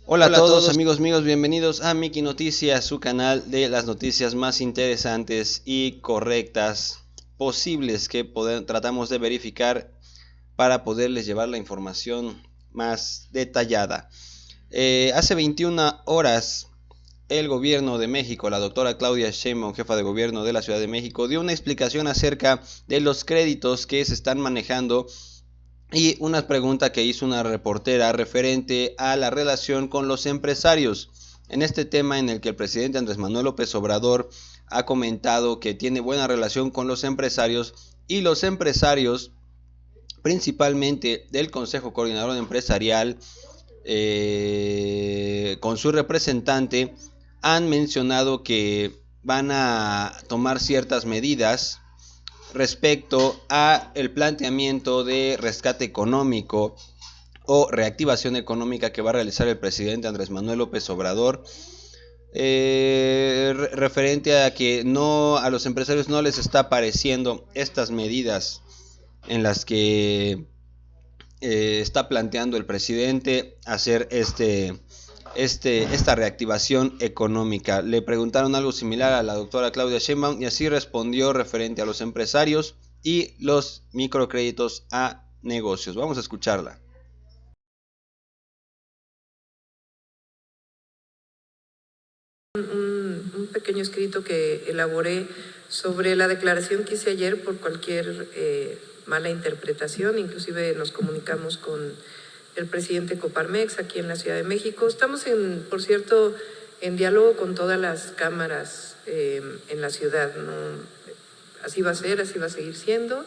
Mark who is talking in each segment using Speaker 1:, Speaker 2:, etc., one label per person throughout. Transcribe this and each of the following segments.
Speaker 1: Hola a todos amigos míos, bienvenidos a Miki Noticias, su canal de las noticias más interesantes y correctas posibles que tratamos de verificar para poderles llevar la información más detallada. Hace 21 horas el gobierno de México, la doctora Claudia Sheinbaum, jefa de gobierno de la Ciudad de México, dio una explicación acerca de los créditos que se están manejando y una pregunta que hizo una reportera referente a la relación con los empresarios. En este tema en el que el presidente Andrés Manuel López Obrador ha comentado que tiene buena relación con los empresarios y los empresarios, principalmente del Consejo Coordinador Empresarial, con su representante, han mencionado que van a tomar ciertas medidas respecto a el planteamiento de rescate económico o reactivación económica que va a realizar el presidente Andrés Manuel López Obrador, referente a que no a los empresarios no les está pareciendo estas medidas en las que está planteando el presidente hacer esta reactivación económica. Le preguntaron algo similar a la doctora Claudia Sheinbaum y así respondió referente a los empresarios y los microcréditos a negocios. Vamos a escucharla.
Speaker 2: Un pequeño escrito que elaboré sobre la declaración que hice ayer por cualquier mala interpretación. Inclusive nos comunicamos con el presidente Coparmex aquí en la Ciudad de México. Estamos, por cierto, en diálogo con todas las cámaras en la ciudad, ¿no? Así va a ser, así va a seguir siendo,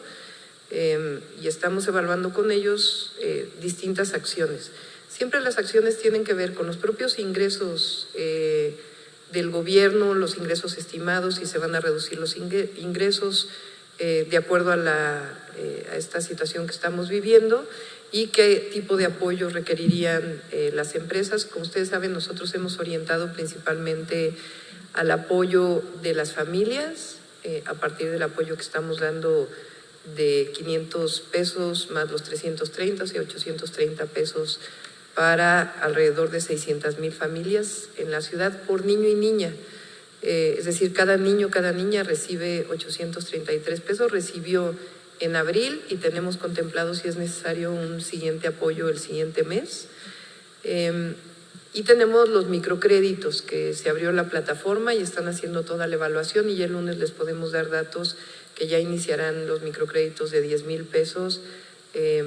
Speaker 2: y estamos evaluando con ellos distintas acciones. Siempre las acciones tienen que ver con los propios ingresos del gobierno, los ingresos estimados, si se van a reducir los ingresos de acuerdo a esta situación que estamos viviendo y qué tipo de apoyo requerirían las empresas. Como ustedes saben, nosotros hemos orientado principalmente al apoyo de las familias, a partir del apoyo que estamos dando de 500 pesos más los 330, o sea, 830 pesos para alrededor de 600,000 familias en la ciudad por niño y niña. Es decir, cada niño, cada niña recibe 833 pesos, recibió en abril y tenemos contemplado, si es necesario, un siguiente apoyo el siguiente mes. Y tenemos los microcréditos, que se abrió la plataforma y están haciendo toda la evaluación, y ya el lunes les podemos dar datos que ya iniciarán los microcréditos de 10,000 pesos,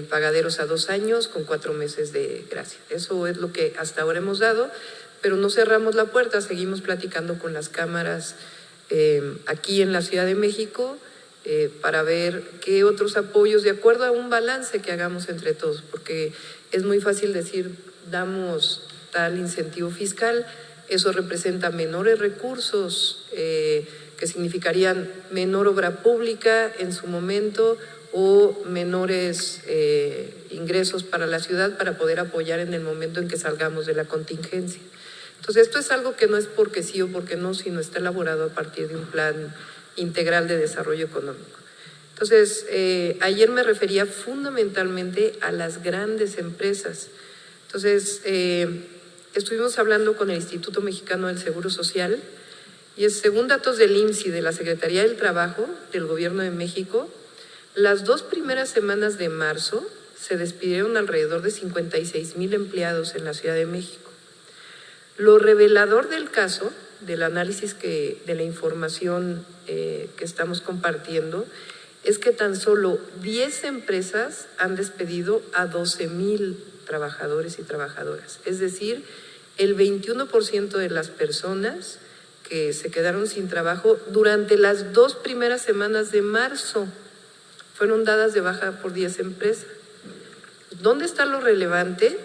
Speaker 2: pagaderos a 2 años con 4 meses de gracia. Eso es lo que hasta ahora hemos dado, pero no cerramos la puerta, seguimos platicando con las cámaras aquí en la Ciudad de México para ver qué otros apoyos, de acuerdo a un balance que hagamos entre todos, porque es muy fácil decir, damos tal incentivo fiscal, eso representa menores recursos que significarían menor obra pública en su momento o menores ingresos para la ciudad para poder apoyar en el momento en que salgamos de la contingencia. Entonces, esto es algo que no es porque sí o porque no, sino está elaborado a partir de un plan integral de desarrollo económico. Entonces, ayer me refería fundamentalmente a las grandes empresas. Entonces, estuvimos hablando con el Instituto Mexicano del Seguro Social y según datos del IMSS y de la Secretaría del Trabajo del Gobierno de México, las 2 primeras semanas de marzo se despidieron alrededor de 56,000 empleados en la Ciudad de México. Lo revelador del caso, del análisis de la información que estamos compartiendo, es que tan solo 10 empresas han despedido a 12,000 trabajadores y trabajadoras. Es decir, el 21% de las personas que se quedaron sin trabajo durante las 2 primeras semanas de marzo fueron dadas de baja por 10 empresas. ¿Dónde está lo relevante?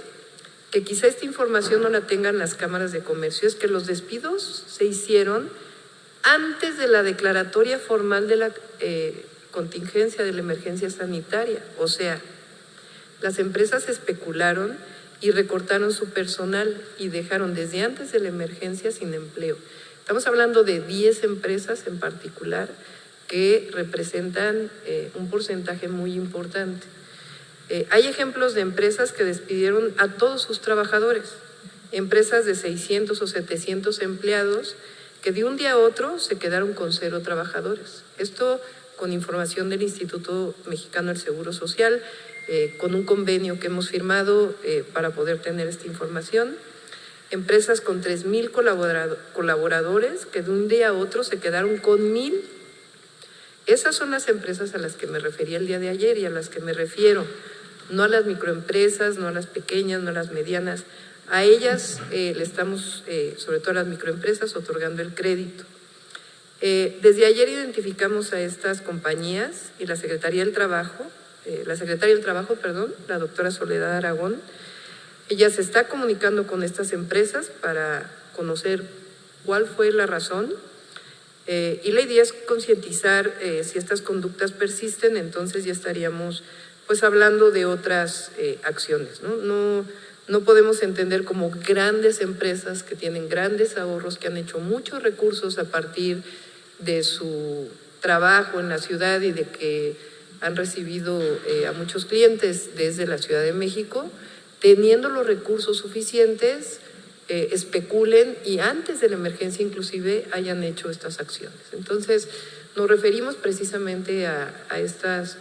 Speaker 2: Que quizá esta información no la tengan las cámaras de comercio, es que los despidos se hicieron antes de la declaratoria formal de la contingencia, de la emergencia sanitaria. O sea, las empresas especularon y recortaron su personal y dejaron desde antes de la emergencia sin empleo. Estamos hablando de 10 empresas en particular que representan un porcentaje muy importante. Hay ejemplos de empresas que despidieron a todos sus trabajadores empresas de 600 o 700 empleados que de un día a otro se quedaron con 0 trabajadores. Esto con información del Instituto Mexicano del Seguro Social, con un convenio que hemos firmado para poder tener esta información. Empresas con 3,000 colaboradores que de un día a otro se quedaron con 1,000. Esas son las empresas a las que me refería el día de ayer y a las que me refiero, no a las microempresas, no a las pequeñas, no a las medianas. A ellas le estamos, sobre todo a las microempresas, otorgando el crédito. Desde ayer identificamos a estas compañías y la secretaria del Trabajo, la doctora Soledad Aragón, ella se está comunicando con estas empresas para conocer cuál fue la razón y la idea es concientizar si estas conductas persisten, entonces ya estaríamos pues hablando de otras acciones, ¿no? No podemos entender como grandes empresas que tienen grandes ahorros, que han hecho muchos recursos a partir de su trabajo en la ciudad y de que han recibido a muchos clientes desde la Ciudad de México, teniendo los recursos suficientes, especulen y antes de la emergencia inclusive hayan hecho estas acciones. Entonces nos referimos precisamente a estas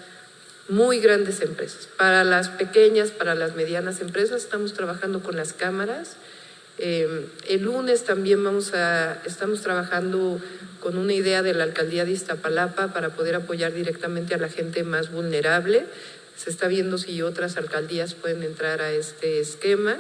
Speaker 2: muy grandes empresas. Para las pequeñas, para las medianas empresas estamos trabajando con las cámaras. El lunes también estamos trabajando con una idea de la alcaldía de Iztapalapa para poder apoyar directamente a la gente más vulnerable. Se está viendo si otras alcaldías pueden entrar a este esquema.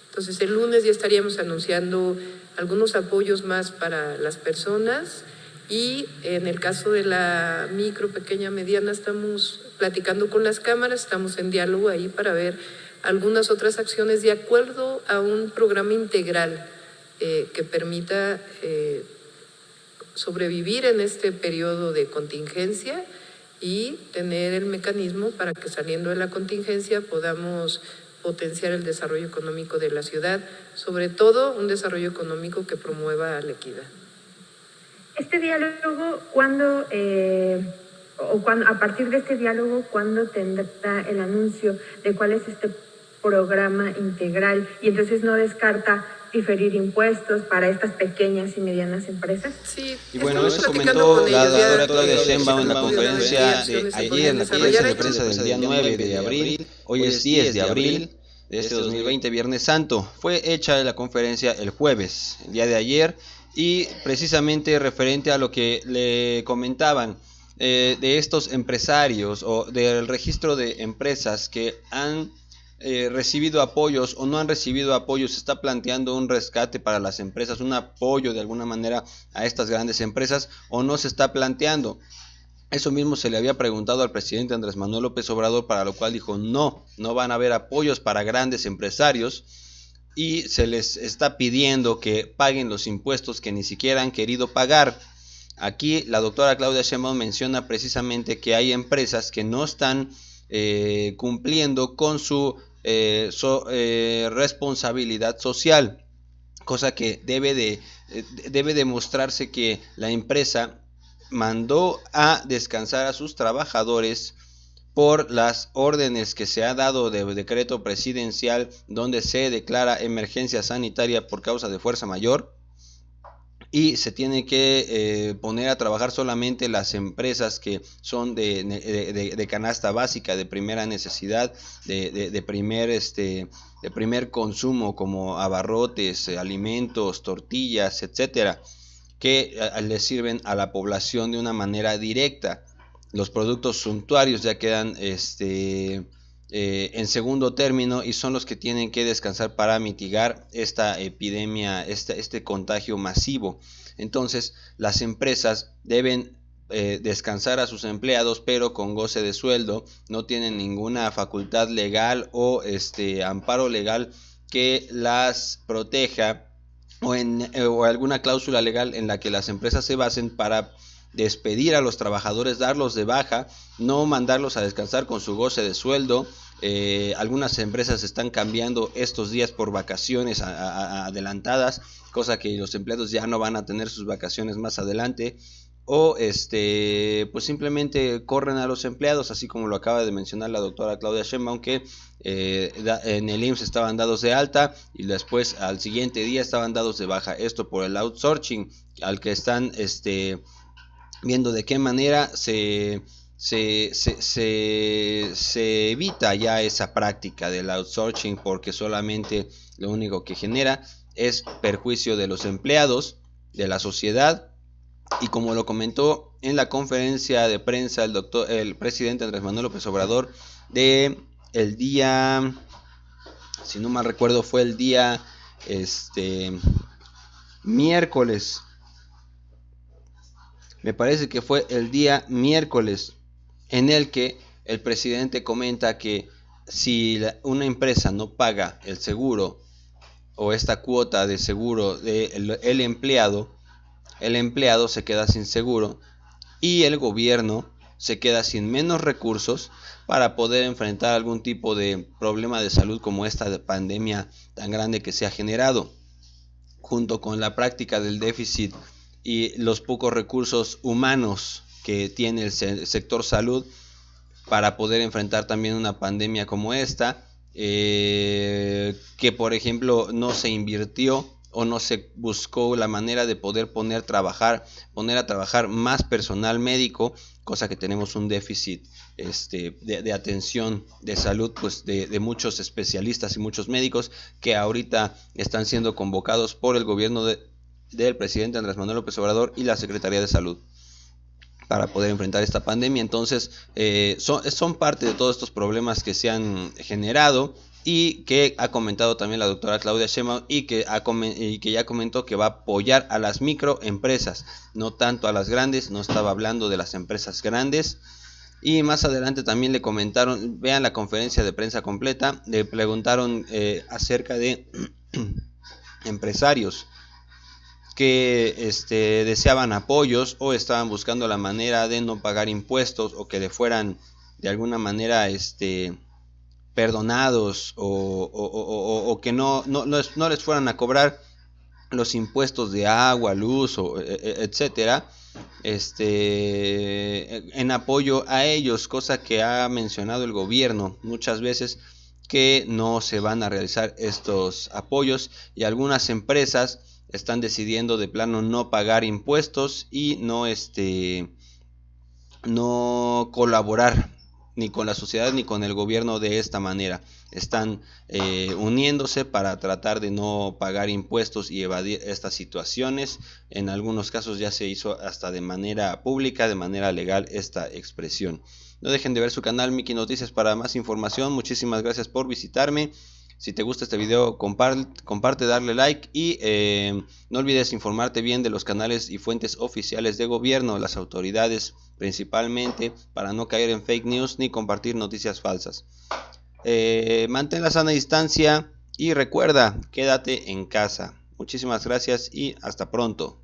Speaker 2: Entonces el lunes ya estaríamos anunciando algunos apoyos más para las personas y en el caso de la micro, pequeña, mediana estamos platicando con las cámaras, estamos en diálogo ahí para ver algunas otras acciones de acuerdo a un programa integral que permita sobrevivir en este periodo de contingencia y tener el mecanismo para que saliendo de la contingencia podamos potenciar el desarrollo económico de la ciudad, sobre todo un desarrollo económico que promueva la equidad.
Speaker 3: Este diálogo, a partir de este diálogo, ¿cuándo tendrá el anuncio de cuál es este programa integral? Y entonces no descarta diferir impuestos para estas pequeñas y medianas empresas.
Speaker 2: Sí,
Speaker 1: y bueno, eso comentó la doctora Claudia Sheinbaum en la conferencia de ayer, en la conferencia de prensa del día 9 de abril, hoy es 10 de abril de este 2020, Viernes Santo. Fue hecha la conferencia el jueves, el día de ayer, y precisamente referente a lo que le comentaban de estos empresarios o del registro de empresas que han recibido apoyos o no han recibido apoyos. Se está planteando un rescate para las empresas, un apoyo de alguna manera a estas grandes empresas, o no se está planteando. Eso mismo se le había preguntado al presidente Andrés Manuel López Obrador, para lo cual dijo no van a haber apoyos para grandes empresarios y se les está pidiendo que paguen los impuestos que ni siquiera han querido pagar. Aquí la doctora Claudia Sheinbaum menciona precisamente que hay empresas que no están cumpliendo con su responsabilidad social, cosa que debe demostrarse que la empresa mandó a descansar a sus trabajadores por las órdenes que se ha dado de decreto presidencial, donde se declara emergencia sanitaria por causa de fuerza mayor, y se tiene que poner a trabajar solamente las empresas que son de canasta básica, de primera necesidad, de primer consumo, como abarrotes, alimentos, tortillas, etcétera, que le sirven a la población de una manera directa. Los productos suntuarios ya quedan en segundo término y son los que tienen que descansar para mitigar esta epidemia, este contagio masivo. Entonces las empresas deben descansar a sus empleados, pero con goce de sueldo. No tienen ninguna facultad legal o amparo legal que las proteja, o alguna cláusula legal en la que las empresas se basen para despedir a los trabajadores, darlos de baja, no mandarlos a descansar con su goce de sueldo. Algunas empresas están cambiando estos días por vacaciones adelantadas, cosa que los empleados ya no van a tener sus vacaciones más adelante, o pues simplemente corren a los empleados, así como lo acaba de mencionar la doctora Claudia Sheinbaum, que en el IMSS estaban dados de alta y después al siguiente día estaban dados de baja. Esto por el outsourcing, al que están viendo de qué manera se evita ya esa práctica del outsourcing, porque solamente lo único que genera es perjuicio de los empleados, de la sociedad. Y como lo comentó en la conferencia de prensa el presidente Andrés Manuel López Obrador de el día, si no mal recuerdo, fue el día miércoles. Me parece que fue el día miércoles, en el que el presidente comenta que si una empresa no paga el seguro o esta cuota de seguro del empleado, el empleado se queda sin seguro y el gobierno se queda sin menos recursos para poder enfrentar algún tipo de problema de salud como esta pandemia tan grande que se ha generado, junto con la práctica del déficit y los pocos recursos humanos que tiene el sector salud para poder enfrentar también una pandemia como esta, que por ejemplo no se invirtió o no se buscó la manera de poder poner a trabajar más personal médico, cosa que tenemos un déficit de atención de salud, pues de muchos especialistas y muchos médicos que ahorita están siendo convocados por el gobierno del presidente Andrés Manuel López Obrador y la Secretaría de Salud para poder enfrentar esta pandemia. Entonces son parte de todos estos problemas que se han generado y que ha comentado también la doctora Claudia Sheinbaum y que ya comentó que va a apoyar a las microempresas, no tanto a las grandes. No estaba hablando de las empresas grandes. Y más adelante también le comentaron, vean la conferencia de prensa completa, le preguntaron acerca de empresarios que deseaban apoyos o estaban buscando la manera de no pagar impuestos o que le fueran de alguna manera perdonados o que no les fueran a cobrar los impuestos de agua, luz, etcétera, en apoyo a ellos, cosa que ha mencionado el gobierno muchas veces, que no se van a realizar estos apoyos, y algunas empresas están decidiendo de plano no pagar impuestos y no colaborar ni con la sociedad ni con el gobierno de esta manera. Están uniéndose para tratar de no pagar impuestos y evadir estas situaciones. En algunos casos ya se hizo hasta de manera pública, de manera legal, esta expresión. No dejen de ver su canal Miki Noticias para más información. Muchísimas gracias por visitarme. Si te gusta este video, comparte, darle like y no olvides informarte bien de los canales y fuentes oficiales de gobierno, las autoridades principalmente, para no caer en fake news ni compartir noticias falsas. Mantén la sana distancia y recuerda, quédate en casa. Muchísimas gracias y hasta pronto.